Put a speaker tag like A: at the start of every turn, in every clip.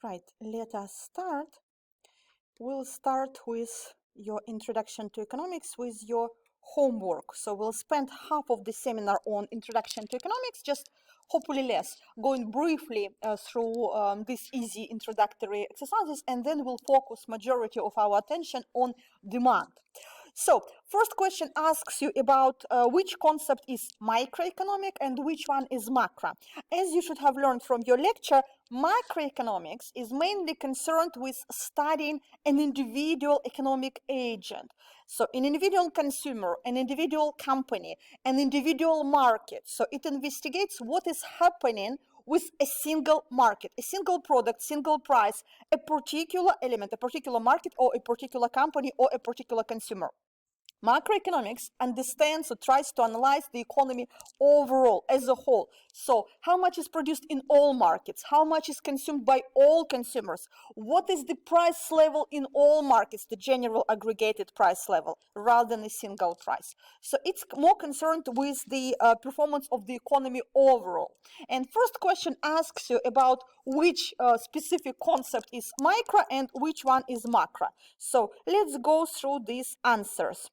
A: Right, let us start. We'll start with your introduction to economics with your homework. So we'll spend half of the seminar on introduction to economics, just hopefully less, going briefly through these easy introductory exercises, and then we'll focus majority of our attention on demand. So first question asks you about which concept is microeconomic and which one is macro. As you should have learned from your lecture, macroeconomics is mainly concerned with studying an individual economic agent. So an individual consumer, an individual company, an individual market. So it investigates what is happening with a single market, a single product, single price, a particular element, a particular market or a particular company or a particular consumer. Macroeconomics understands or tries to analyze the economy overall, as a whole. So how much is produced in all markets? How much is consumed by all consumers? What is the price level in all markets, the general aggregated price level, rather than a single price? So it's more concerned with the performance of the economy overall. And first question asks you about which specific concept is micro and which one is macro. So let's go through these answers.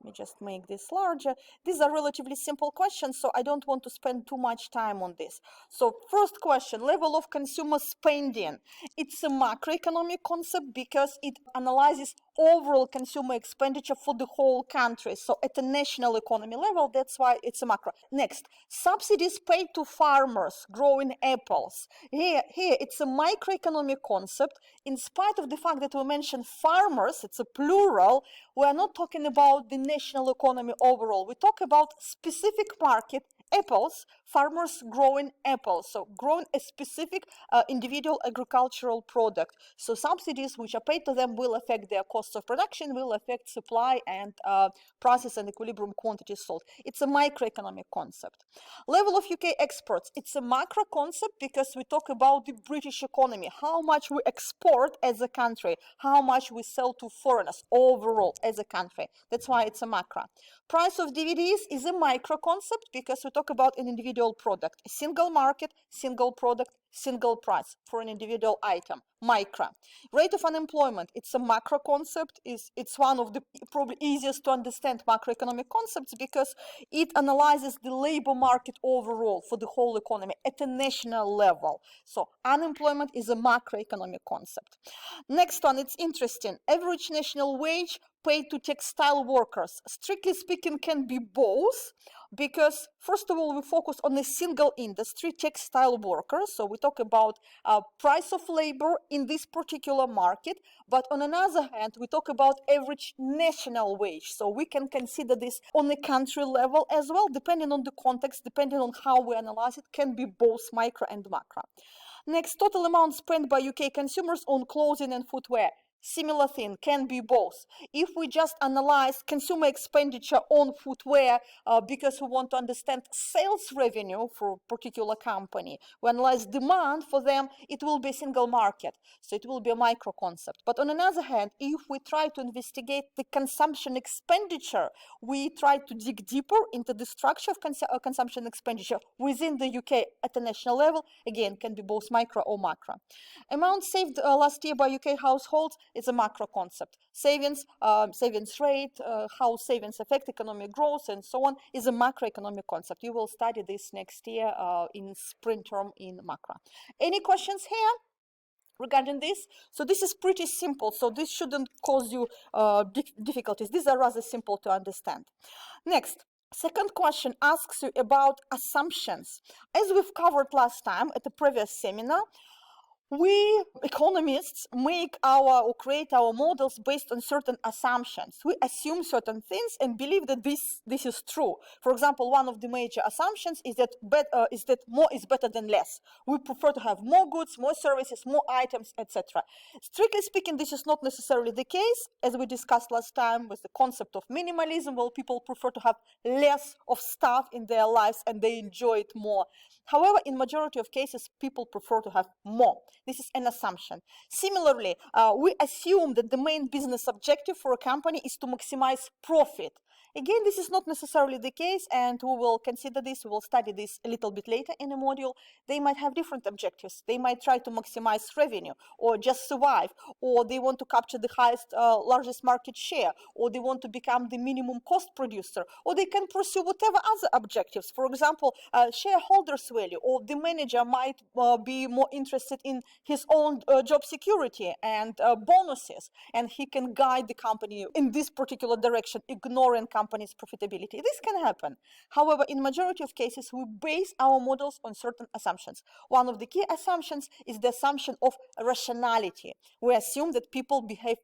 A: Let me just make this larger. These are relatively simple questions, so I don't want to spend too much time on this. So first question, level of consumer spending. It's a macroeconomic concept because it analyzes overall consumer expenditure for the whole country. So at the national economy level, that's why it's a macro. Next, subsidies paid to farmers growing apples. Here it's a microeconomic concept. In spite of the fact that we mentioned farmers, it's a plural, we are not talking about the national economy overall. We talk about specific market, apples, farmers growing apples, so growing a specific individual agricultural product. So subsidies which are paid to them will affect their cost of production, will affect supply and prices and equilibrium quantities sold. It's a microeconomic concept. Level of UK exports. It's a macro concept because we talk about the British economy, how much we export as a country, how much we sell to foreigners overall as a country. That's why it's a macro. Price of DVDs is a micro concept because we talk about an individual product, a single market, single product, single price for an individual item, micro. Rate of unemployment, it's a macro concept. It's one of the probably easiest to understand macroeconomic concepts because it analyzes the labor market overall for the whole economy at a national level. So unemployment is a macroeconomic concept. Next one, it's interesting. Average national wage paid to textile workers. Strictly speaking, can be both because, first of all, we focus on a single industry, textile workers. So we talk about price of labor in this particular market. But on another hand, we talk about average national wage. So we can consider this on a country level as well, depending on the context, depending on how we analyze it, can be both micro and macro. Next, total amount spent by UK consumers on clothing and footwear. Similar thing, can be both. If we just analyze consumer expenditure on footwear because we want to understand sales revenue for a particular company, we analyze demand for them, it will be a single market. So it will be a micro concept. But on another hand, if we try to investigate the consumption expenditure, we try to dig deeper into the structure of consumption expenditure within the UK at the national level, again, can be both micro or macro. Amount saved last year by UK households, it's a macro concept. Savings, savings rate, how savings affect economic growth and so on is a macroeconomic concept. You will study this next year in spring term in macro. Any questions here regarding this? So this is pretty simple, so this shouldn't cause you difficulties. These are rather simple to understand. Next. Second question asks you about assumptions. As we've covered last time at the previous seminar, we economists make or create our models based on certain assumptions. We assume certain things and believe that this is true. For example, one of the major assumptions is that more is better than less. We prefer to have more goods, more services, more items, etc. Strictly speaking, this is not necessarily the case, as we discussed last time with the concept of minimalism, where people prefer to have less of stuff in their lives and they enjoy it more. However, in majority of cases, people prefer to have more. This is an assumption. Similarly, we assume that the main business objective for a company is to maximize profit. Again, this is not necessarily the case, and we will consider this, we will study this a little bit later in a module. They might have different objectives. They might try to maximize revenue or just survive, or they want to capture the largest market share, or they want to become the minimum cost producer, or they can pursue whatever other objectives. For example, shareholders value, or the manager might be more interested in his own job security and bonuses, and he can guide the company in this particular direction, ignoring company's profitability. This can happen. However, in majority of cases, we base our models on certain assumptions. One of the key assumptions is the assumption of rationality. We assume that people behave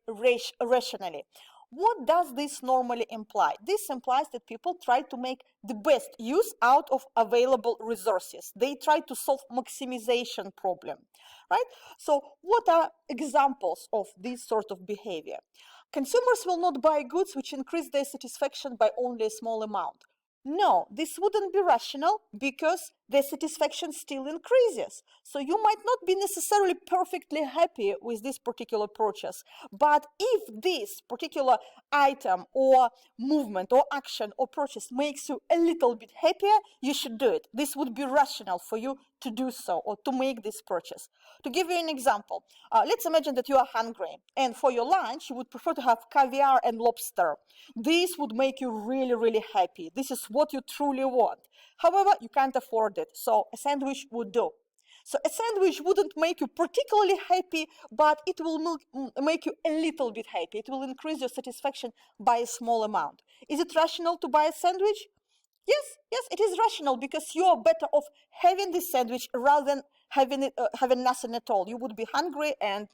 A: rationally. What does this normally imply? This implies that people try to make the best use out of available resources. They try to solve maximization problem, right? So what are examples of this sort of behavior? Consumers will not buy goods which increase their satisfaction by only a small amount. No, this wouldn't be rational because their satisfaction still increases. So you might not be necessarily perfectly happy with this particular purchase, but if this particular item or movement or action or purchase makes you a little bit happier, you should do it. This would be rational for you to do so or to make this purchase. To give you an example, let's imagine that you are hungry and for your lunch you would prefer to have caviar and lobster. This would make you really, really happy. This is what you truly want. However, you can't afford it, so a sandwich would do. So a sandwich wouldn't make you particularly happy, but it will make you a little bit happy. It will increase your satisfaction by a small amount. Is it rational to buy a sandwich? Yes, it is rational because you are better off having this sandwich rather than having nothing at all. You would be hungry and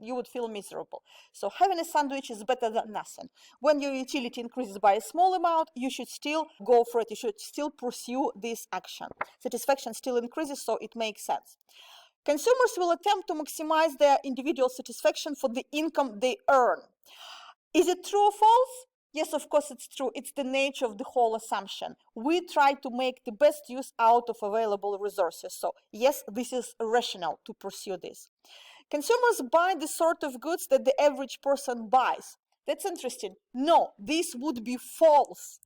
A: you would feel miserable. So having a sandwich is better than nothing. When your utility increases by a small amount, you should still go for it. You should still pursue this action. Satisfaction still increases, so it makes sense. Consumers will attempt to maximize their individual satisfaction for the income they earn. Is it true or false? Yes, of course it's true. It's the nature of the whole assumption. We try to make the best use out of available resources. So yes, this is rational to pursue this. Consumers buy the sort of goods that the average person buys. That's interesting. No, this would be false.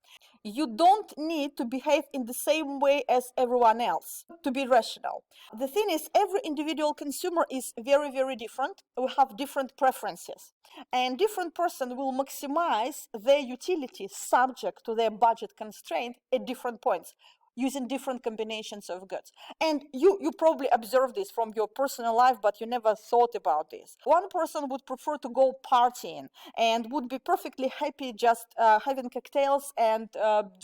A: You don't need to behave in the same way as everyone else to be rational. The thing is, every individual consumer is very, very different. We have different preferences, and different person will maximize their utility subject to their budget constraint at different points, using different combinations of goods. And you probably observed this from your personal life, but you never thought about this. One person would prefer to go partying and would be perfectly happy just having cocktails and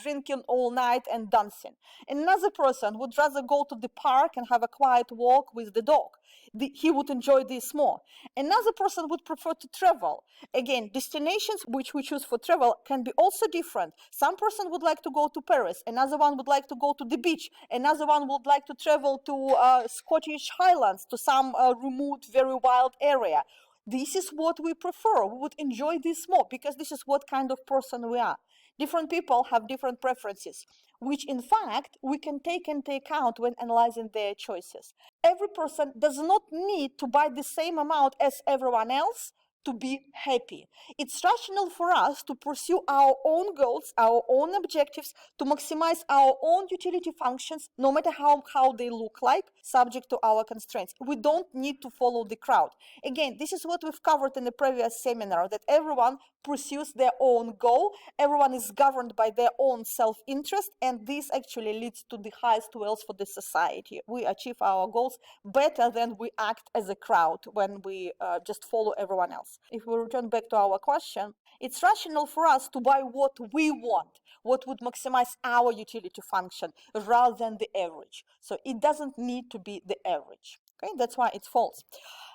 A: drinking all night and dancing. Another person would rather go to the park and have a quiet walk with the dog. He would enjoy this more. Another person would prefer to travel. Again, destinations which we choose for travel can be also different. Some person would like to go to Paris, another one would like to go to the beach, another one would like to travel to Scottish Highlands, to some remote, very wild area. This is what we prefer. We would enjoy this more because this is what kind of person we are. Different people have different preferences, which in fact we can take into account when analyzing their choices. Every person does not need to buy the same amount as everyone else to be happy. It's rational for us to pursue our own goals, our own objectives, to maximize our own utility functions, no matter how they look like, subject to our constraints. We don't need to follow the crowd. Again, this is what we've covered in the previous seminar, that everyone pursues their own goal, everyone is governed by their own self-interest, and this actually leads to the highest wealth for the society. We achieve our goals better than we act as a crowd when we just follow everyone else. If we return back to our question, it's rational for us to buy what we want, what would maximize our utility function rather than the average. So it doesn't need to be the average. Okay, that's why it's false.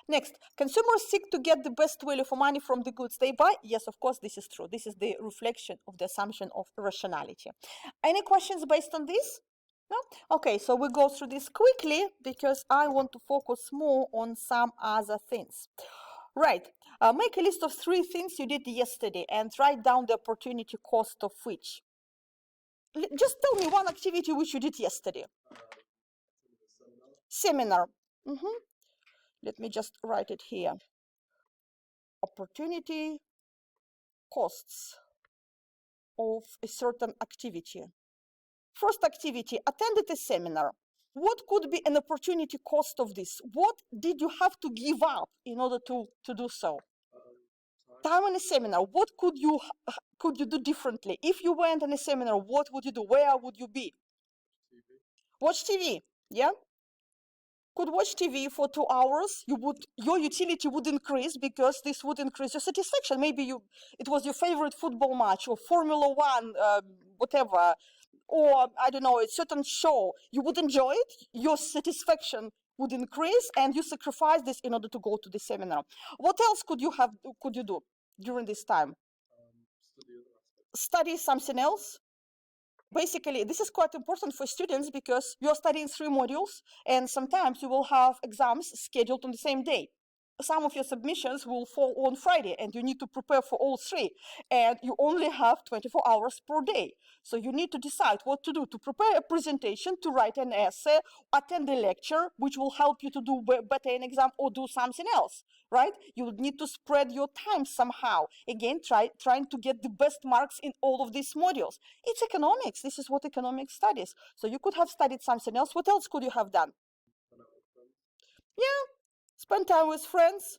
A: Next, consumers seek to get the best value for money from the goods they buy. Yes, of course, this is true. This is the reflection of the assumption of rationality. Any questions based on this? No? Okay, so we go through this quickly because I want to focus more on some other things. Right, make a list of 3 things you did yesterday and write down the opportunity cost of which. Just tell me one activity which you did yesterday. Seminar. Let me just write it here. Opportunity costs of a certain activity. First activity, attended a seminar. What could be an opportunity cost of this? What did you have to give up in order to do so? Time in a seminar. What could you do differently? If you went on a seminar, what would you do? Where would you be? Watch TV. Yeah. Could watch TV for 2 hours. Your utility would increase because this would increase your satisfaction. Maybe it was your favorite football match or Formula One, whatever, or I don't know, a certain show. You would enjoy it. Your satisfaction would increase, and you sacrifice this in order to go to the seminar. What else could you do during this time? Study something else. Basically, this is quite important for students because you're studying 3 modules, and sometimes you will have exams scheduled on the same day. Some of your submissions will fall on Friday, and you need to prepare for all 3, and you only have 24 hours per day. So you need to decide what to do: to prepare a presentation, to write an essay, attend a lecture, which will help you to do better in exam, or do something else, right? You would need to spread your time somehow. Again, trying to get the best marks in all of these modules. It's economics. This is what economics studies. So you could have studied something else. What else could you have done? Yeah, spend time with friends,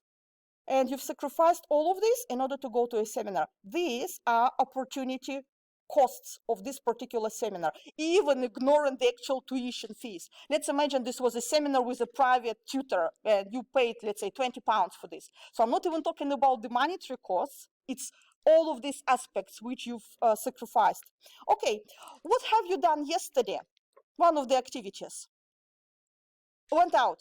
A: and you've sacrificed all of this in order to go to a seminar. These are opportunity costs of this particular seminar, even ignoring the actual tuition fees. Let's imagine this was a seminar with a private tutor, and you paid, let's say, £20 for this. So I'm not even talking about the monetary costs. It's all of these aspects which you've sacrificed. Okay, what have you done yesterday? One of the activities. Went out.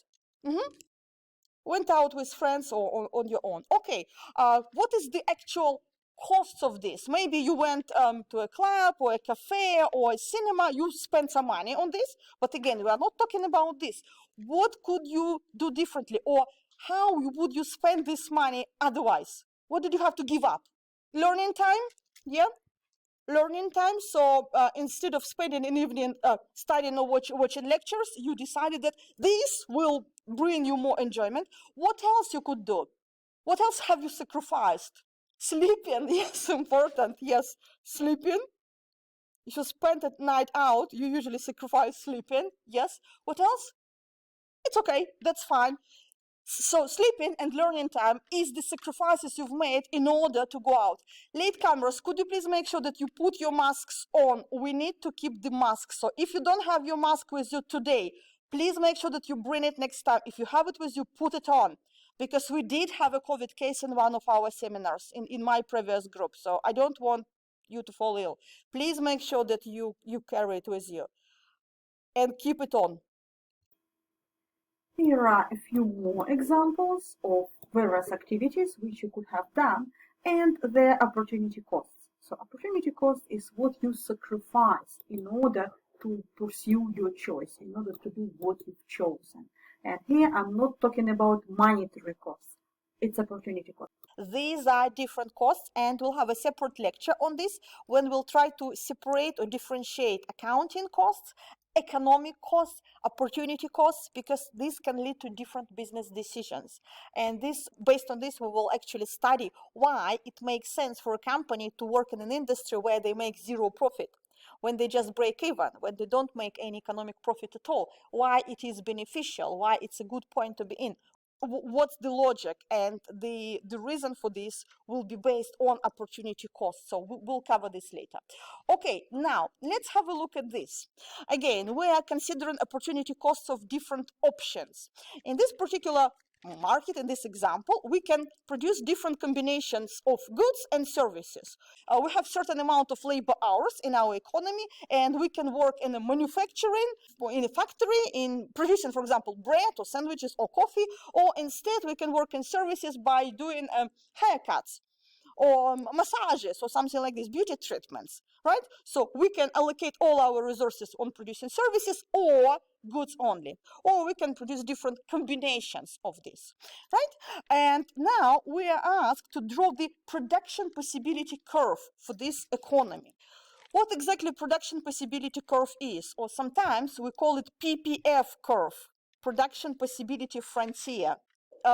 A: Went out with friends or on your own. Okay, what is the actual costs of this? Maybe you went to a club or a cafe or a cinema, you spent some money on this, but again, we are not talking about this. What could you do differently, or how would you spend this money otherwise? What did you have to give up? Learning time? Yeah, learning time. So instead of spending an evening studying or watching lectures, you decided that this will bring you more enjoyment. What else you could do? What else have you sacrificed? Sleeping, yes, important, yes, sleeping. If you spend a night out, you usually sacrifice sleeping, yes. What else? It's okay, that's fine. So sleeping and learning time is the sacrifices you've made in order to go out. Latecomers, could you please make sure that you put your masks on? We need to keep the masks. So if you don't have your mask with you today, please make sure that you bring it next time. If you have it with you, put it on. Because we did have a COVID case in one of our seminars in my previous group. So I don't want you to fall ill. Please make sure that you carry it with you. And keep it on.
B: Here are a few more examples of various activities which you could have done and their opportunity costs. So opportunity cost is what you sacrifice in order to pursue your choice, in order to do what you've chosen. And here I'm not talking about monetary costs. It's opportunity cost.
A: These are different costs, and we'll have a separate lecture on this when we'll try to separate or differentiate accounting costs, economic costs, opportunity costs, because these can lead to different business decisions. And based on this, we will actually study why it makes sense for a company to work in an industry where they make zero profit, when they just break even, when they don't make any economic profit at all, why it is beneficial, why it's a good point to be in. What's the logic, and the reason for this will be based on opportunity cost. So we'll cover this later. Okay, now let's have a look at this. Again, we are considering opportunity costs of different options. In this particular market, in this example, we can produce different combinations of goods and services. We have certain amount of labor hours in our economy, and we can work in a manufacturing, or in a factory, in producing, for example, bread or sandwiches or coffee, or instead we can work in services by doing haircuts or massages or something like this, beauty treatments, right? So we can allocate all our resources on producing services or goods only, or we can produce different combinations of this, right? And now we are asked to draw the production possibility curve for this economy. What exactly production possibility curve is, or sometimes we call it PPF curve, production possibility frontier.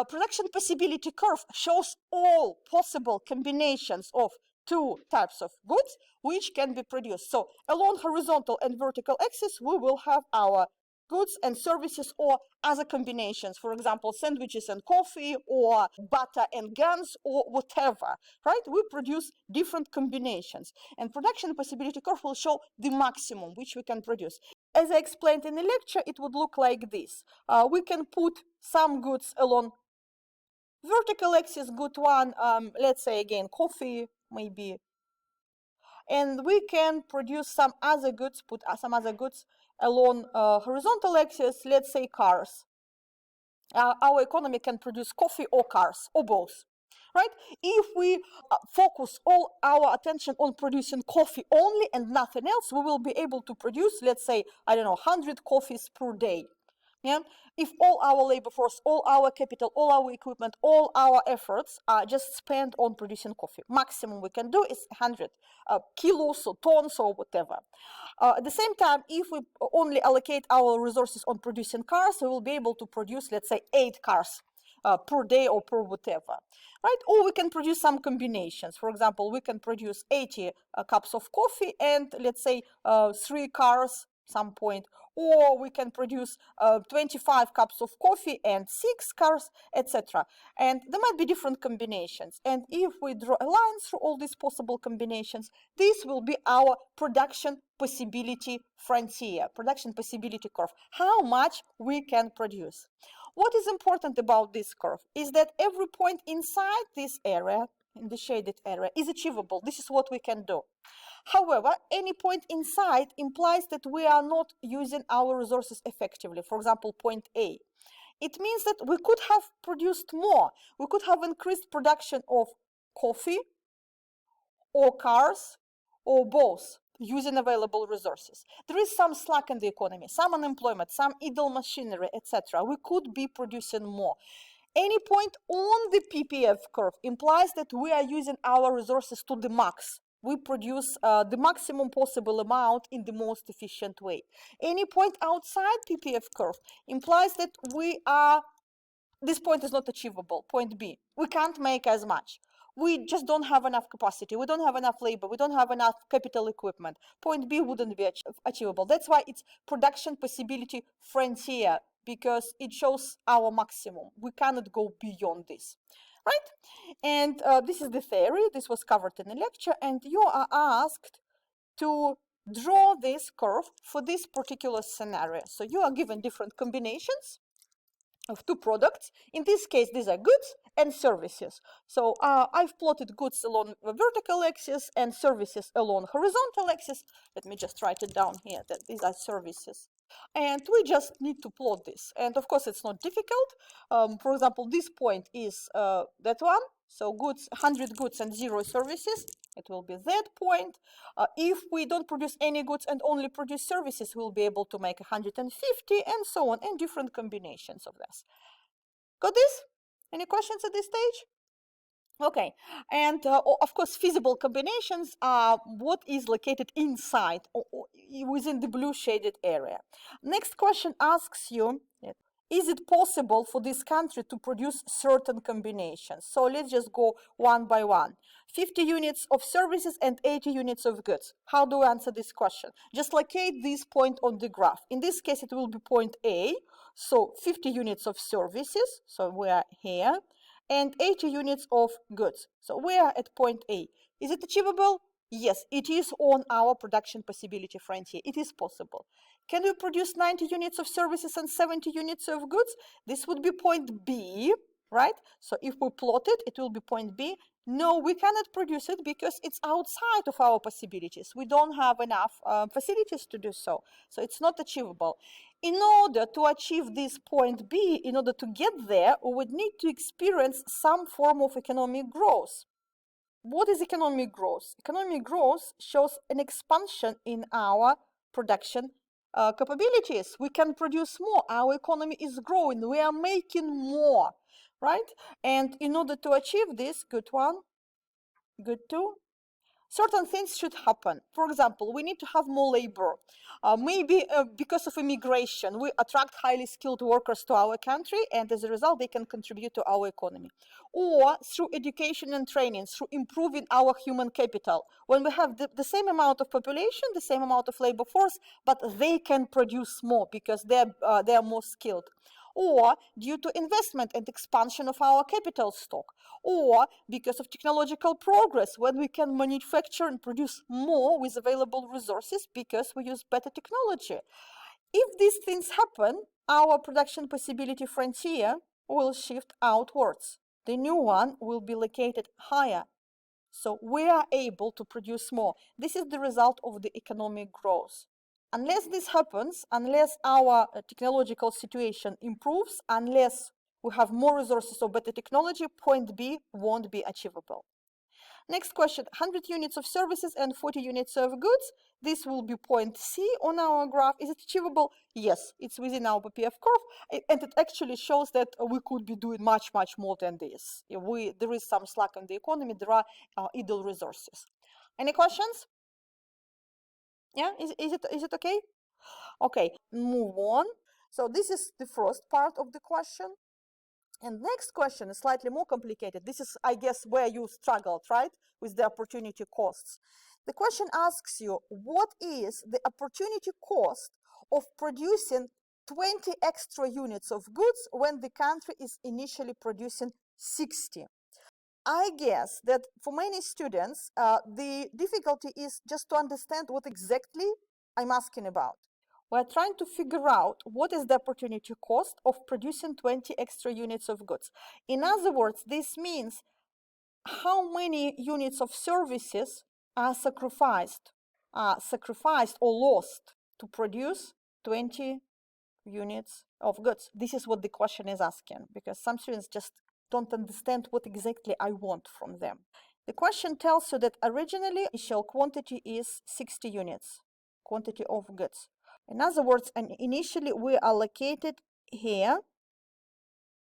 A: Production possibility curve shows all possible combinations of two types of goods which can be produced. So along horizontal and vertical axis, we will have our goods and services or other combinations, for example, sandwiches and coffee or butter and guns or whatever, right? We produce different combinations, and production possibility curve will show the maximum which we can produce. As I explained in the lecture, it would look like this. We can put some goods along vertical axis, good one, let's say again, coffee, maybe. And we can produce some other goods, put some other goods along horizontal axis, let's say cars. Our economy can produce coffee or cars or both, right? If we focus all our attention on producing coffee only and nothing else, we will be able to produce, let's say, I don't know, 100 coffees per day. Yeah? If all our labor force, all our capital, all our equipment, all our efforts are just spent on producing coffee, maximum we can do is 100 kilos or tons or whatever. At the same time, if we only allocate our resources on producing cars, we will be able to produce, let's say, 8 cars per day or per whatever, right? Or we can produce some combinations. For example, we can produce 80 cups of coffee and, let's say, 3 cars some point, or we can produce 25 cups of coffee and 6 cars, etc. And there might be different combinations. And if we draw a line through all these possible combinations, this will be our production possibility frontier, production possibility curve, how much we can produce. What is important about this curve is that every point inside this area, in the shaded area, is achievable. This is what we can do. However, any point inside implies that we are not using our resources effectively. For example, point A. It means that we could have produced more. We could have increased production of coffee or cars or both using available resources. There is some slack in the economy, some unemployment, some idle machinery, etc. We could be producing more. Any point on the PPF curve implies that we are using our resources to the max. We produce the maximum possible amount in the most efficient way. Any point outside PPF curve implies that this point is not achievable, point B. We can't make as much. We just don't have enough capacity. We don't have enough labor. We don't have enough capital equipment. Point B wouldn't be achievable. That's why it's production possibility frontier, because it shows our maximum. We cannot go beyond this, right? And this is the theory. This was covered in the lecture, and you are asked to draw this curve for this particular scenario. So you are given different combinations of two products. In this case, these are goods and services. So I've plotted goods along the vertical axis and services along horizontal axis. Let me just write it down here that these are services. And we just need to plot this. And of course, it's not difficult. For example, this point is that one. So goods, 100 goods and 0 services. It will be that point. If we don't produce any goods and only produce services, we'll be able to make 150 and so on, and different combinations of this. Got this? Any questions at this stage? Okay, and of course, feasible combinations are what is located inside or within the blue shaded area. Next question asks you, is it possible for this country to produce certain combinations? So let's just go one by one. 50 units of services and 80 units of goods. How do we answer this question? Just locate this point on the graph. In this case, it will be point A. So 50 units of services. So we are here. And 80 units of goods. So we are at point A. Is it achievable? Yes, it is on our production possibility frontier. It is possible. Can we produce 90 units of services and 70 units of goods? This would be point B, right? So if we plot it, it will be point B. No, we cannot produce it because it's outside of our possibilities. We don't have enough facilities to do so. So it's not achievable. In order to achieve this point B, in order to get there, we would need to experience some form of economic growth. What is economic growth? Economic growth shows an expansion in our production capabilities. We can produce more. Our economy is growing. We are making more, right? And in order to achieve this, good one, good two, certain things should happen. For example, we need to have more labor. Maybe because of immigration, we attract highly skilled workers to our country, and as a result, they can contribute to our economy. Or through education and training, through improving our human capital. When we have the same amount of population, the same amount of labor force, but they can produce more because they're more skilled. Or due to investment and expansion of our capital stock, or because of technological progress, when we can manufacture and produce more with available resources because we use better technology. If these things happen, our production possibility frontier will shift outwards. The new one will be located higher. So we are able to produce more. This is the result of the economic growth. Unless this happens, unless our technological situation improves, unless we have more resources or better technology, point B won't be achievable. Next question, 100 units of services and 40 units of goods. This will be point C on our graph. Is it achievable? Yes, it's within our PPF curve, and it actually shows that we could be doing much, much more than this. There is some slack in the economy, there are idle resources. Any questions? Yeah, is it okay? Okay, move on. So this is the first part of the question. And next question is slightly more complicated. This is, I guess, where you struggled, right, with the opportunity costs. The question asks you, what is the opportunity cost of producing 20 extra units of goods when the country is initially producing 60? I guess that for many students, the difficulty is just to understand what exactly I'm asking about. We're trying to figure out what is the opportunity cost of producing 20 extra units of goods. In other words, this means how many units of services are sacrificed or lost to produce 20 units of goods. This is what the question is asking, because some students just don't understand what exactly I want from them. The question tells you that originally initial quantity is 60 units, quantity of goods. In other words, initially we are located here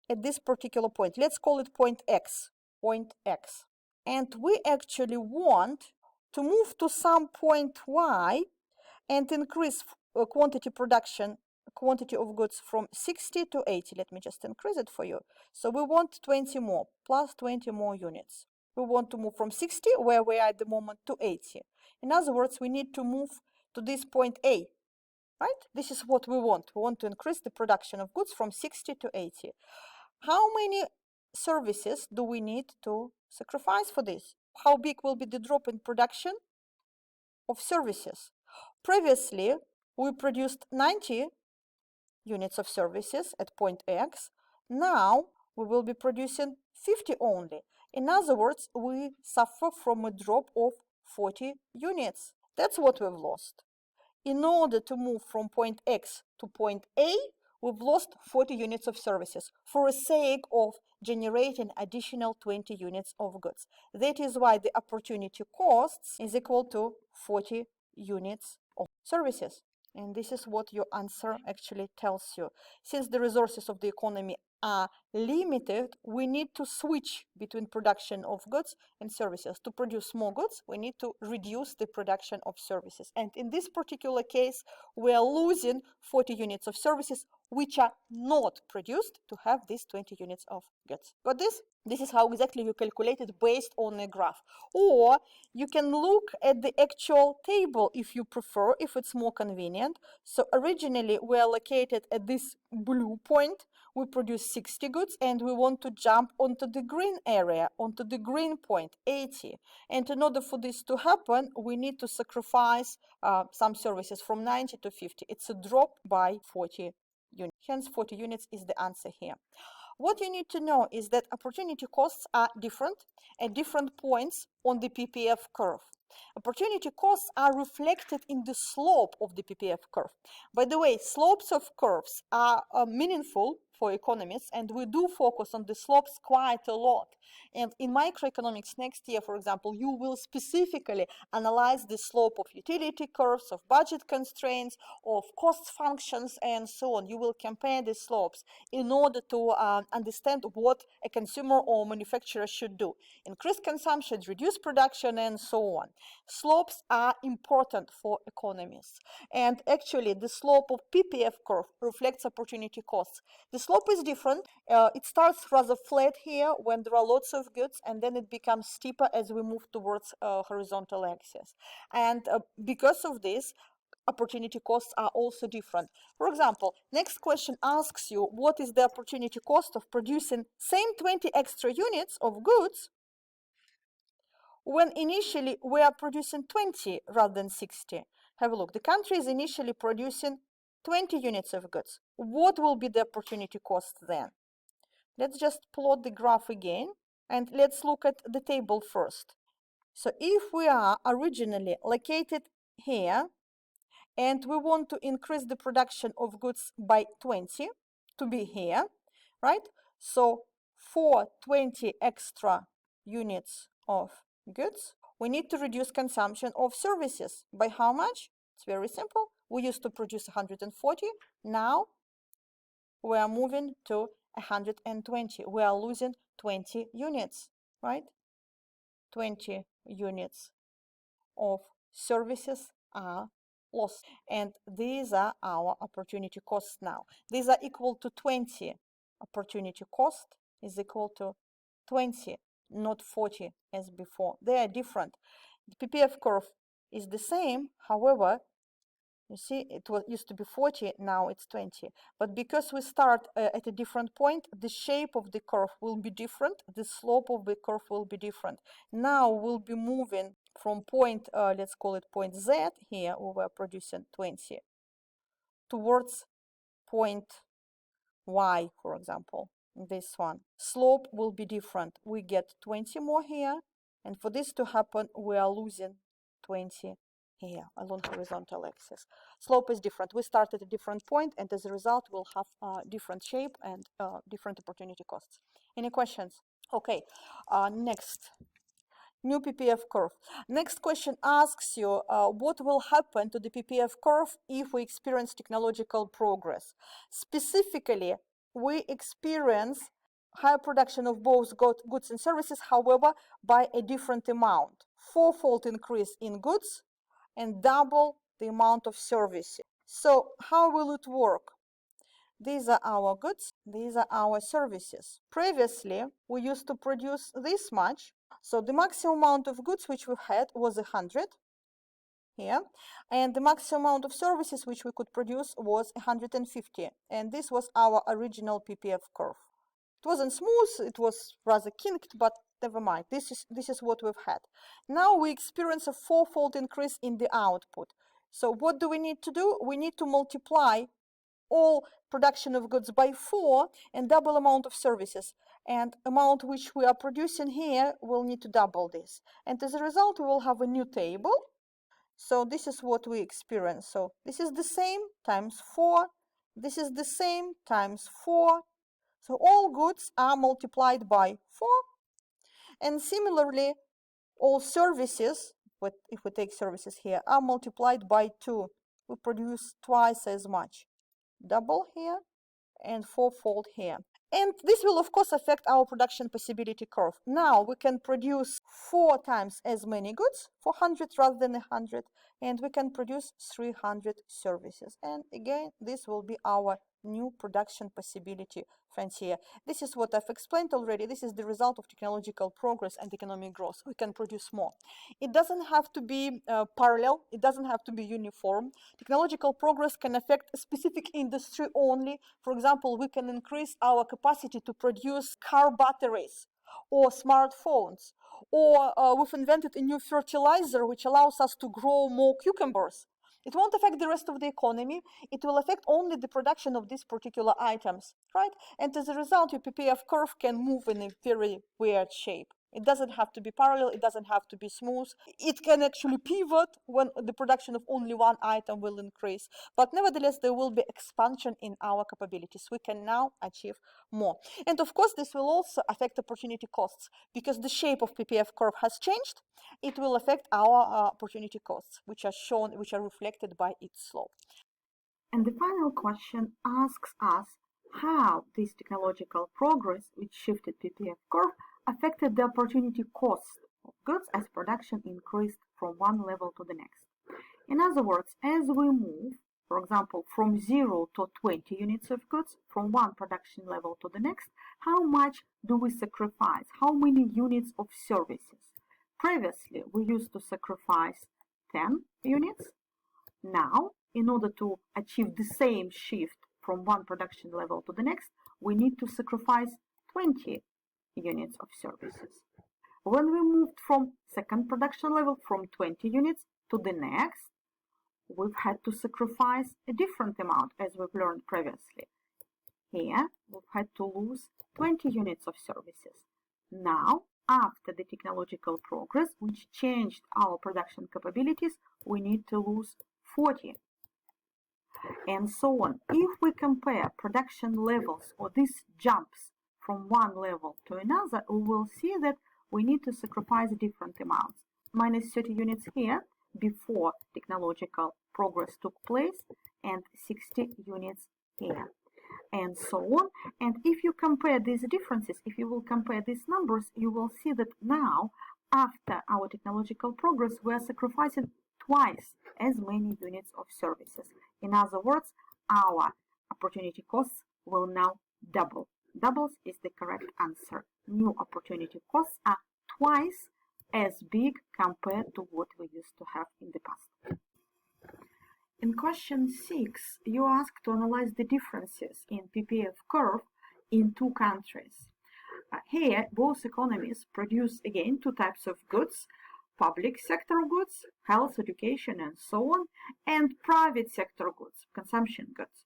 A: at this particular point. Let's call it point X, And we actually want to move to some point Y and increase quantity of goods from 60 to 80. Let me just increase it for you. So we want 20 more, plus 20 more units. We want to move from 60, where we are at the moment, to 80. In other words, we need to move to this point A, right? This is what we want. We want to increase the production of goods from 60 to 80. How many services do we need to sacrifice for this? How big will be the drop in production of services? Previously, we produced 90 units of services at point X. Now, we will be producing 50 only. In other words, we suffer from a drop of 40 units. That's what we've lost. In order to move from point X to point A, we've lost 40 units of services for the sake of generating additional 20 units of goods. That is why the opportunity costs is equal to 40 units of services. And this is what your answer actually tells you. Since the resources of the economy are limited, we need to switch between production of goods and services. To produce more goods, we need to reduce the production of services. And in this particular case, we are losing 40 units of services which are not produced to have these 20 units of goods. Got this? This is how exactly you calculate it based on a graph. Or you can look at the actual table if you prefer, if it's more convenient. So originally we are located at this blue point. We produce 60 goods and we want to jump onto the green area, onto the green point, 80. And in order for this to happen, we need to sacrifice some services from 90 to 50. It's a drop by 40 units. Hence, 40 units is the answer here. What you need to know is that opportunity costs are different at different points on the PPF curve. Opportunity costs are reflected in the slope of the PPF curve. By the way, slopes of curves are meaningful for economists, and we do focus on the slopes quite a lot. And in microeconomics next year, for example, you will specifically analyze the slope of utility curves, of budget constraints, of cost functions, and so on. You will compare the slopes in order to understand what a consumer or manufacturer should do. Increase consumption, reduce production, and so on. Slopes are important for economists. And actually, the slope of PPF curve reflects opportunity costs. The slope is different. It starts rather flat here when there are lots of goods, and then it becomes steeper as we move towards horizontal axis. And because of this, opportunity costs are also different. For example, next question asks you, what is the opportunity cost of producing same 20 extra units of goods when initially we are producing 20 rather than 60? Have a look. The country is initially producing 20 units of goods. What will be the opportunity cost then? Let's just plot the graph again, and let's look at the table first. So if we are originally located here, and we want to increase the production of goods by 20 to be here, right? So for 20 extra units of goods, we need to reduce consumption of services. By how much? It's very simple. We used to produce 140. Now we are moving to 120. We are losing 20 units, right? 20 units of services are lost. And these are our opportunity costs now. These are equal to 20. Opportunity cost is equal to 20, not 40 as before. They are different. The PPF curve is the same. However, you see, it used to be 40, now it's 20. But because we start at a different point, the shape of the curve will be different. The slope of the curve will be different. Now we'll be moving from point, let's call it point Z here, where we're producing 20, towards point Y, for example, this one. Slope will be different. We get 20 more here, and for this to happen, we are losing 20 here along horizontal axis. Slope is different. We start at a different point, and as a result, we'll have different shape and different opportunity costs. Any questions? Okay, next. New PPF curve. Next question asks you, what will happen to the PPF curve if we experience technological progress? Specifically, we experience higher production of both goods and services, however, by a different amount. Fourfold increase in goods and double the amount of services. So how will it work? These are our goods, these are our services. Previously, we used to produce this much. So the maximum amount of goods which we had was 100 here, and the maximum amount of services which we could produce was 150. And this was our original PPF curve. It wasn't smooth, it was rather kinked, but never mind. This is what we've had. Now we experience a fourfold increase in the output. So what do we need to do? We need to multiply all production of goods by 4 and double amount of services. And amount which we are producing here, we'll need to double this. And as a result, we will have a new table. So this is what we experience. So this is the same times 4. This is the same times 4. So all goods are multiplied by 4. And similarly, all services, if we take services here, are multiplied by 2. We produce twice as much. Double here and fourfold here. And this will, of course, affect our production possibility curve. Now we can produce 4 times as many goods, 400 rather than 100, and we can produce 300 services. And again, this will be our new production possibility frontier. This is what I've explained already. This is the result of technological progress and economic growth. We can produce more. It doesn't have to be parallel. It doesn't have to be uniform. Technological progress can affect a specific industry only. For example, we can increase our capacity to produce car batteries or smartphones. Or we've invented a new fertilizer which allows us to grow more cucumbers. It won't affect the rest of the economy. It will affect only the production of these particular items, right? And as a result, your PPF curve can move in a very weird shape. It doesn't have to be parallel, it doesn't have to be smooth. It can actually pivot when the production of only one item will increase. But nevertheless, there will be expansion in our capabilities. We can now achieve more. And of course, this will also affect opportunity costs because the shape of PPF curve has changed. It will affect our opportunity costs, which are shown, which are reflected by its slope.
B: And the final question asks us how this technological progress, which shifted PPF curve, affected the opportunity cost of goods as production increased from one level to the next. In other words, as we move, for example, from 0 to 20 units of goods, from one production level to the next, how much do we sacrifice? How many units of services? Previously, we used to sacrifice 10 units. Now, in order to achieve the same shift from one production level to the next, we need to sacrifice 20 units of services. When we moved from second production level from 20 units to the next, we've had to sacrifice a different amount, as we've learned previously. Here, we've had to lose 20 units of services. Now, after the technological progress, which changed our production capabilities, we need to lose 40. And so on. If we compare production levels or these jumps from one level to another, we will see that we need to sacrifice different amounts. Minus 30 units here before technological progress took place and 60 units here and so on. And if you compare these differences, if you will compare these numbers, you will see that now after our technological progress we are sacrificing twice as many units of services. In other words, our opportunity costs will now double. Doubles is the correct answer. New opportunity costs are twice as big compared to what we used to have in the past. In question 6, you are asked to analyze the differences in PPF curve in two countries. Here, both economies produce again two types of goods: public sector goods, health, education, and so on, and private sector goods, consumption goods.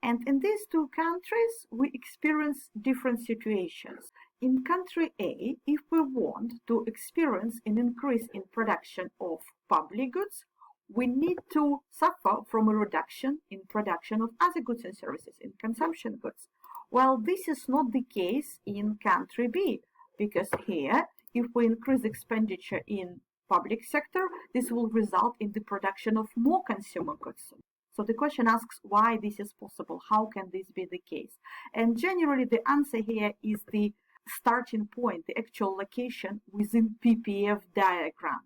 B: And in these two countries, we experience different situations. In country A, if we want to experience an increase in production of public goods, we need to suffer from a reduction in production of other goods and services, in consumption goods. Well, this is not the case in country B, because here, if we increase expenditure in public sector, this will result in the production of more consumer goods. So the question asks why this is possible, how can this be the case? And generally the answer here is the starting point, the actual location within PPF diagram.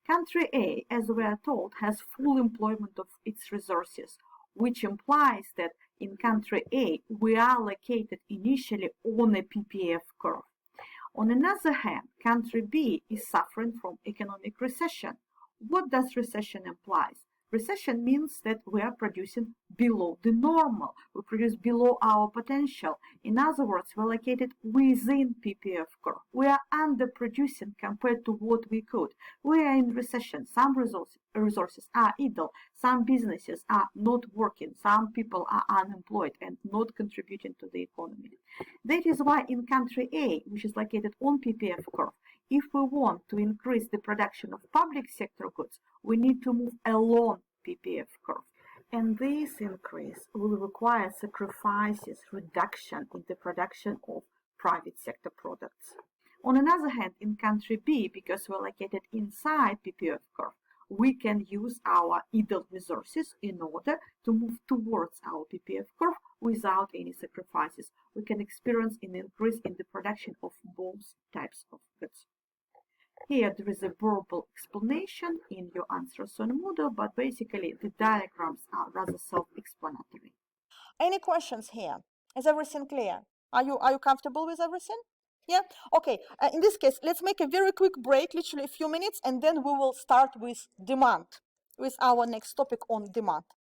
B: Country A, as we are told, has full employment of its resources, which implies that in country A we are located initially on a PPF curve. On the other hand, country B is suffering from economic recession. What does recession imply? Recession means that we are producing below the normal. We produce below our potential. In other words, we're located within PPF curve. We are underproducing compared to what we could. We are in recession. Some resources are idle. Some businesses are not working. Some people are unemployed and not contributing to the economy. That is why in country A, which is located on PPF curve, if we want to increase the production of public sector goods, we need to move along PPF curve. And this increase will require sacrifices, reduction in the production of private sector products. On the other hand, in country B, because we're located inside PPF curve, we can use our idle resources in order to move towards our PPF curve without any sacrifices. We can experience an increase in the production of both types of goods. Here there is a verbal explanation in your answers on Moodle, but basically the diagrams are rather self-explanatory.
A: Any questions here? Is everything clear? Are you comfortable with everything? Yeah? Okay, in this case, let's make a very quick break, literally a few minutes, and then we will start with demand, with our next topic on demand.